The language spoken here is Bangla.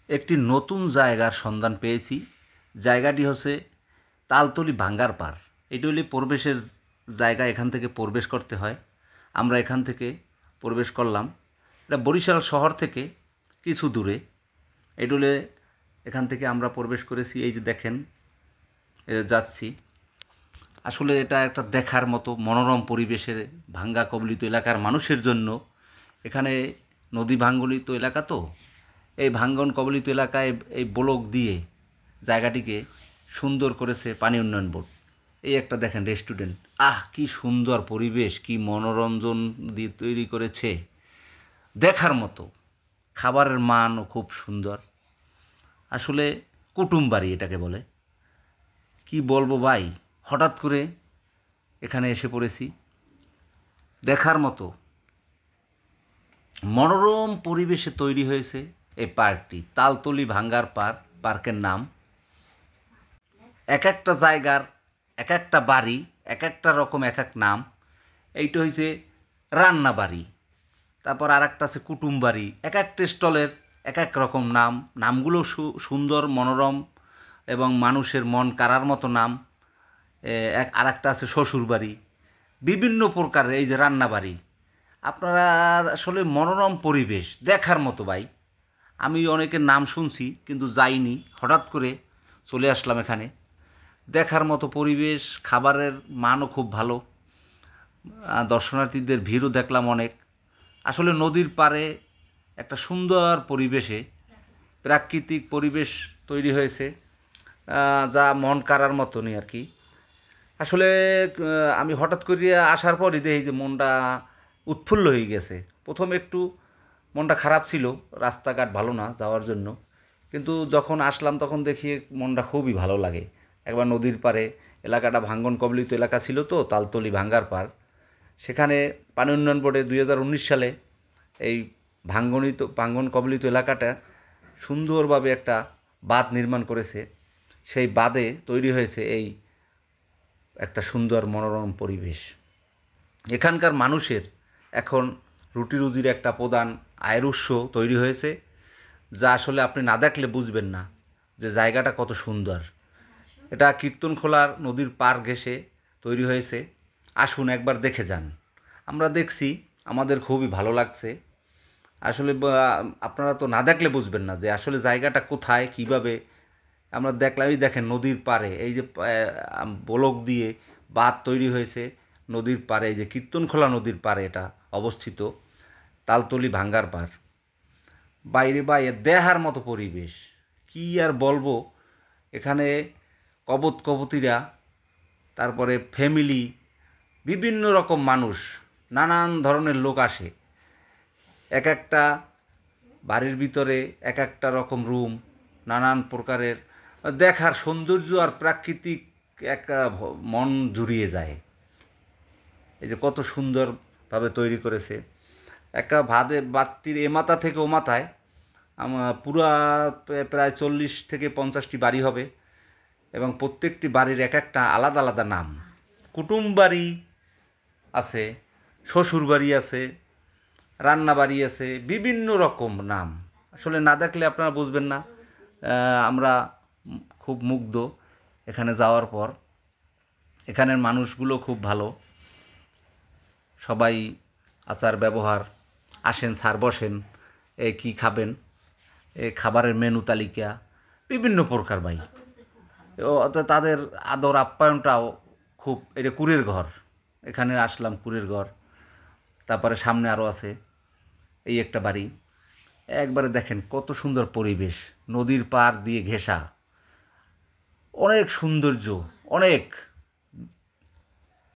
একটি নতুন জায়গার সন্ধান পেয়েছি। জায়গাটি হচ্ছে তালতলি ভাঙ্গার পাড়। এটি হলো প্রবেশের জায়গা, এখান থেকে প্রবেশ করতে হয়। আমরা এখান থেকে প্রবেশ করলাম। এটা বরিশাল শহর থেকে কিছু দূরে। এটি হলে এখান থেকে আমরা প্রবেশ করেছি। এই যে দেখেন যাচ্ছি। আসলে এটা একটা দেখার মতো মনোরম পরিবেশের ভাঙ্গা কবলিত এলাকার মানুষের জন্য। এখানে নদী ভাঙ্গলিত এলাকা তো, এই ভাঙ্গন কবলিত এলাকায় এই ব্লক দিয়ে জায়গাটিকে সুন্দর করেছে পানি উন্নয়ন বোর্ড। এই একটা দেখেন রেস্টুরেন্ট, কি সুন্দর পরিবেশ, কি মনোরঞ্জন দিয়ে তৈরি করেছে, দেখার মতো। খাবারের মানও খুব সুন্দর। আসলে কুটুম বাড়ি এটাকে বলে। কি বলবো ভাই, হঠাৎ করে এখানে এসে পড়েছি। দেখার মতো মনোরম পরিবেশে তৈরি হয়েছে এই পার্কটি। তালতলি ভাঙ্গার পার্ক, পার্কের নাম। এক একটা জায়গার এক একটা বাড়ি, এক একটা রকম এক এক নাম। এইটা হয়েছে রান্না বাড়ি, তারপর আর একটা আছে কুটুম বাড়ি। এক একটা স্টলের এক এক রকম নাম। নামগুলো সুন্দর, মনোরম এবং মানুষের মন কাড়ার মতো নাম। আর একটা আছে শ্বশুর বাড়ি। বিভিন্ন প্রকারের এই যে রান্না বাড়ি। আপনারা আসলে মনোরম পরিবেশ দেখার মতো ভাই। আমি অনেকের নাম শুনছি কিন্তু যাইনি, হঠাৎ করে চলে আসলাম এখানে। দেখার মতো পরিবেশ, খাবারের মানও খুব ভালো। দর্শনার্থীদের ভিড়ও দেখলাম অনেক। আসলে নদীর পাড়ে একটা সুন্দর পরিবেশে প্রাকৃতিক পরিবেশ তৈরি হয়েছে, যা মন কাড়ার মতনই আর কি। আসলে আমি হঠাৎ করে আসার পরই দেখি যে মনটা উৎফুল্ল হয়ে গেছে। প্রথমে একটু মনটা খারাপ ছিল, রাস্তাঘাট ভালো না যাওয়ার জন্য, কিন্তু যখন আসলাম তখন দেখি মনটা খুবই ভালো লাগে। একবার নদীর পাড়ে, এলাকাটা ভাঙ্গন কবলিত এলাকা ছিল তো, তালতলি ভাঙ্গার পাড়। সেখানে পানি উন্নয়ন বোর্ডে 2019 সালে এই ভাঙ্গন কবলিত এলাকাটা সুন্দরভাবে একটা বাঁধ নির্মাণ করেছে। সেই বাঁধে তৈরি হয়েছে এই একটা সুন্দর মনোরম পরিবেশ। এখানকার মানুষের এখন রুটি রুজির একটা প্রধান আয়ের উৎস তৈরি হয়েছে, যা আসলে আপনি না দেখলে বুঝবেন না যে জায়গাটা কত সুন্দর। এটা কীর্তনখোলার নদীর পাড় ঘেঁষে তৈরি হয়েছে। আসুন একবার দেখে যান। আমরা দেখছি, আমাদের খুবই ভালো লাগছে। আসলে আপনারা তো না দেখলে বুঝবেন না যে আসলে জায়গাটা কোথায়, কিভাবে। আমরা দেখলাম, এই দেখেন নদীর পাড়ে এই যে ব্লক দিয়ে বাঁধ তৈরি হয়েছে নদীর পাড়ে। এই যে কীর্তনখোলা নদীর পাড়ে এটা অবস্থিত, তালতলি ভাঙ্গার পাড়। বাইরে বাইরে দেখার মতো পরিবেশ, কি আর বলবো। এখানে কবতিরা, তারপরে ফ্যামিলি, বিভিন্ন রকম মানুষ, নানান ধরনের লোক আসে। এক একটা বাড়ির ভিতরে এক একটা রকম রুম, নানান প্রকারের দেখার সৌন্দর্য আর প্রাকৃতিক একটা মন জুড়িয়ে যায়। এই যে কত সুন্দরভাবে তৈরি করেছে। একটা বাতির এ মাথা থেকে ও মাথায় পুরা প্রায় 40 থেকে 50টি বাড়ি হবে, এবং প্রত্যেকটি বাড়ির এক একটা আলাদা আলাদা নাম। কুটুম বাড়ি আছে, শ্বশুর বাড়ি আছে, রান্না বাড়ি আছে, বিভিন্ন রকম নাম। আসলে না দেখলে আপনারা বুঝবেন না। আমরা খুব মুগ্ধ এখানে যাওয়ার পর। এখানের মানুষগুলো খুব ভালো, সবাই আচার ব্যবহার। আসেন স্যার, বসেন, কি খাবেন, খাবারের মেনু তালিকা বিভিন্ন প্রকার ভাই। তাদের আদর আপ্যায়নটাও খুব। এটা কুড়ের ঘর, এখানে আসলাম কুড়ের ঘর। তারপরে সামনে আরও আছে এই একটা বাড়ি। একবারে দেখেন কত সুন্দর পরিবেশ, নদীর পাড় দিয়ে ঘেঁষা, অনেক সৌন্দর্য, অনেক।